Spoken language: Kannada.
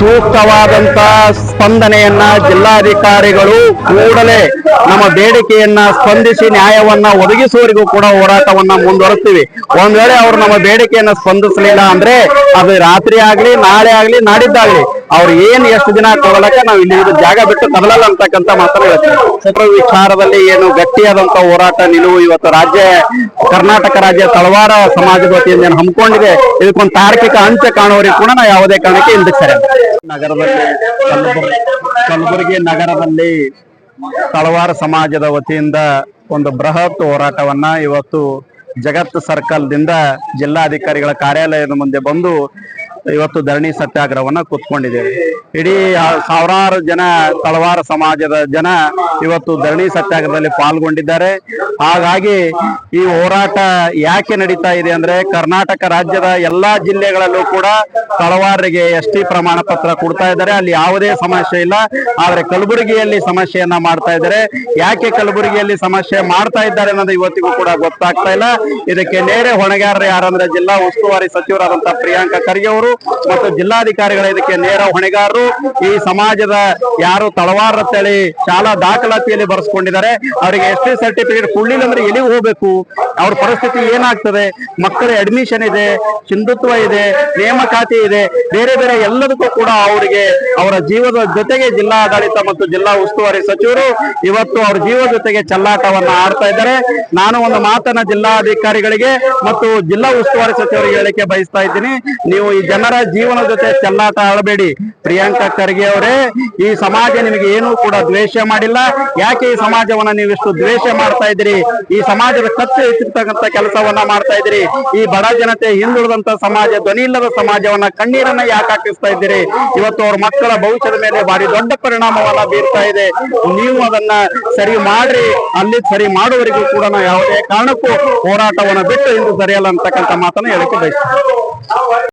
ಸೂಕ್ತವಾದಂತ ಸ್ಪಂದನೆಯನ್ನ ಜಿಲ್ಲಾಧಿಕಾರಿಗಳು ಕೂಡಲೇ ನಮ್ಮ ಬೇಡಿಕೆಯನ್ನ ಸ್ಪಂದಿಸಿ ನ್ಯಾಯವನ್ನ ಒದಗಿಸುವವರೆಗೂ ಕೂಡ ಹೋರಾಟವನ್ನ ಮುಂದುವರಿಸ್ತೀವಿ. ಒಂದ್ ವೇಳೆ ಅವರು ನಮ್ಮ ಬೇಡಿಕೆಯನ್ನ ಸ್ಪಂದಿಸಲಿಲ್ಲ ಅಂದ್ರೆ ಅದು ರಾತ್ರಿ ಆಗ್ಲಿ, ನಾಳೆ ಆಗ್ಲಿ, ನಾಡಿದ್ದಾಗ್ಲಿ ಅವ್ರು ಎಷ್ಟು ದಿನ ಕೊಡಲಕ್ಕ ನಾವು ಇಲ್ಲಿ ಜಾಗ ಬಿಟ್ಟು ಕದಲಲ್ಲ ಅಂತಕ್ಕಂಥ ಮಾತನ್ನ ಹೇಳ್ತೀವಿ. ವಿಚಾರದಲ್ಲಿ ಏನು ಗಟ್ಟಿಯಾದಂತ ಹೋರಾಟ ನಿಲುವು ಇವತ್ತು ಕರ್ನಾಟಕ ರಾಜ್ಯ ತಳವಾರ ಸಮಾಜದ ವತಿಯಿಂದ ಏನು ಹಮ್ಮಿಕೊಂಡಿದೆ, ಇದಕ್ಕೊಂದು ತಾರ್ಕಿಕ ಅಂತ್ಯ ಕಾಣುವವರೆಗೂ ಕೂಡ ನಾವು ಯಾವುದೇ ಕಾರಣಕ್ಕೆ ಹಿಂದಕ್ಕೆ ಸರಿ. ಕಲಬುರಗಿ ನಗರದಲ್ಲಿ ತಳವಾರ ಸಮಾಜದ ವತಿಯಿಂದ ಒಂದು ಬೃಹತ್ ಹೋರಾಟವನ್ನ ಇವತ್ತು ಜಗತ್ ಸರ್ಕಲ್ದಿಂದ ಜಿಲ್ಲಾಧಿಕಾರಿಗಳ ಕಾರ್ಯಾಲಯದ ಮುಂದೆ ಬಂದು ಇವತ್ತು ಧರಣಿ ಸತ್ಯಾಗ್ರಹವನ್ನ ಕೂತ್ಕೊಂಡಿದ್ದೇವೆ. ಇಡೀ ಸಾವಿರಾರು ಜನ ತಳವಾರ ಸಮಾಜದ ಜನ ಇವತ್ತು ಧರಣಿ ಸತ್ಯಾಗ್ರಹದಲ್ಲಿ ಪಾಲ್ಗೊಂಡಿದ್ದಾರೆ. ಹಾಗಾಗಿ ಈ ಹೋರಾಟ ಯಾಕೆ ನಡೀತಾ ಇದೆ ಅಂದ್ರೆ, ಕರ್ನಾಟಕ ರಾಜ್ಯದ ಎಲ್ಲಾ ಜಿಲ್ಲೆಗಳಲ್ಲೂ ಕೂಡ ತಳವಾರರಿಗೆ ಎಸ್ಟಿ ಪ್ರಮಾಣ ಪತ್ರ ಕೊಡ್ತಾ ಇದ್ದಾರೆ, ಅಲ್ಲಿ ಯಾವುದೇ ಸಮಸ್ಯೆ ಇಲ್ಲ. ಆದ್ರೆ ಕಲಬುರಗಿಯಲ್ಲಿ ಸಮಸ್ಯೆಯನ್ನ ಮಾಡ್ತಾ ಇದ್ದಾರೆ. ಯಾಕೆ ಕಲಬುರಗಿಯಲ್ಲಿ ಸಮಸ್ಯೆ ಮಾಡ್ತಾ ಇದ್ದಾರೆ ಅನ್ನೋದು ಇವತ್ತಿಗೂ ಕೂಡ ಗೊತ್ತಾಗ್ತಾ ಇಲ್ಲ. ಇದಕ್ಕೆ ನೇರ ಹೊಣೆಗಾರರು ಯಾರಂದ್ರೆ ಜಿಲ್ಲಾ ಉಸ್ತುವಾರಿ ಸಚಿವರಾದಂತಹ ಪ್ರಿಯಾಂಕಾ ಖರ್ಗೆ ಅವರು ಮತ್ತು ಜಿಲ್ಲಾಧಿಕಾರಿಗಳ ಇದಕ್ಕೆ ನೇರ ಹೊಣೆಗಾರರು. ಈ ಸಮಾಜದ ಯಾರು ತಳವಾರ ತಳಿ ಶಾಲಾ ದಾಖಲಾತಿಯಲ್ಲಿ ಬರೆಸ್ಕೊಂಡಿದ್ದಾರೆ, ಅವರಿಗೆ ಎಸ್ಟಿ ಸರ್ಟಿಫಿಕೇಟ್ ಕೊಡ್ಲಿಲ್ಲ ಅಂದ್ರೆ ಎಲ್ಲಿಗೆ ಹೋಗ್ಬೇಕು, ಅವ್ರ ಪರಿಸ್ಥಿತಿ ಏನಾಗ್ತದೆ, ಮಕ್ಕಳ ಅಡ್ಮಿಷನ್ ಇದೆ, ಸಿಂಧುತ್ವ ಇದೆ, ನೇಮಕಾತಿ ಇದೆ, ಬೇರೆ ಬೇರೆ ಎಲ್ಲದಕ್ಕೂ ಕೂಡ ಅವರಿಗೆ ಅವರ ಜೀವದ ಜೊತೆಗೆ ಜಿಲ್ಲಾಡಳಿತ ಮತ್ತು ಜಿಲ್ಲಾ ಉಸ್ತುವಾರಿ ಸಚಿವರು ಇವತ್ತು ಅವ್ರ ಜೀವದ ಜೊತೆಗೆ ಚೆಲ್ಲಾಟವನ್ನ ಆಡ್ತಾ ಇದ್ದಾರೆ. ನಾನು ಒಂದು ಮಾತನ್ನ ಜಿಲ್ಲಾಧಿಕಾರಿಗಳಿಗೆ ಮತ್ತು ಜಿಲ್ಲಾ ಉಸ್ತುವಾರಿ ಸಚಿವರಿಗೆ ಹೇಳಿಕೆ ಬಯಸ್ತಾ ಇದ್ದೀನಿ, ನೀವು ಈ ಜನರ ಜೀವನ ಜೊತೆ ಚೆಲ್ಲಾಟ ಆಡಬೇಡಿ. ಪ್ರಿಯಾಂಕಾ ಖರ್ಗೆ ಅವರೇ, ಈ ಸಮಾಜ ನಿಮಗೆ ಏನೂ ಕೂಡ ದ್ವೇಷ ಮಾಡಿಲ್ಲ. ಯಾಕೆ ಈ ಸಮಾಜವನ್ನ ನೀವು ಎಷ್ಟು ದ್ವೇಷ ಮಾಡ್ತಾ ಇದ್ದೀರಿ? ಈ ಸಮಾಜದ ಕಚ್ಚೆ ಹೆಚ್ಚಿರ್ತಕ್ಕಂಥ ಕೆಲಸವನ್ನ ಮಾಡ್ತಾ ಇದ್ದೀರಿ. ಈ ಬಡ ಜನತೆ, ಹಿಂದುಳಿದಂತ ಸಮಾಜ, ಧ್ವನಿ ಇಲ್ಲದ ಸಮಾಜವನ್ನ ಕಣ್ಣೀರನ್ನ ಯಾಕೆ ಹಾಕಿಸ್ತಾ ಇದ್ದೀರಿ? ಇವತ್ತು ಅವ್ರ ಮಕ್ಕಳ ಭವಿಷ್ಯದ ಮೇಲೆ ಭಾರಿ ದೊಡ್ಡ ಪರಿಣಾಮವನ್ನ ಬೀರ್ತಾ ಇದೆ. ನೀವು ಅದನ್ನ ಸರಿ ಮಾಡ್ರಿ, ಅಲ್ಲಿ ಸರಿ ಮಾಡುವವರೆಗೂ ಕೂಡ ನಾವು ಯಾವುದೇ ಕಾರಣಕ್ಕೂ ಹೋರಾಟವನ್ನ ಬಿಟ್ಟು ಇಂದು ಸರಿಯಲ್ಲ ಅಂತಕ್ಕಂಥ ಮಾತನ್ನ ಹೇಳಕ್ಕೆ ಬಯಸ್ತೀವಿ.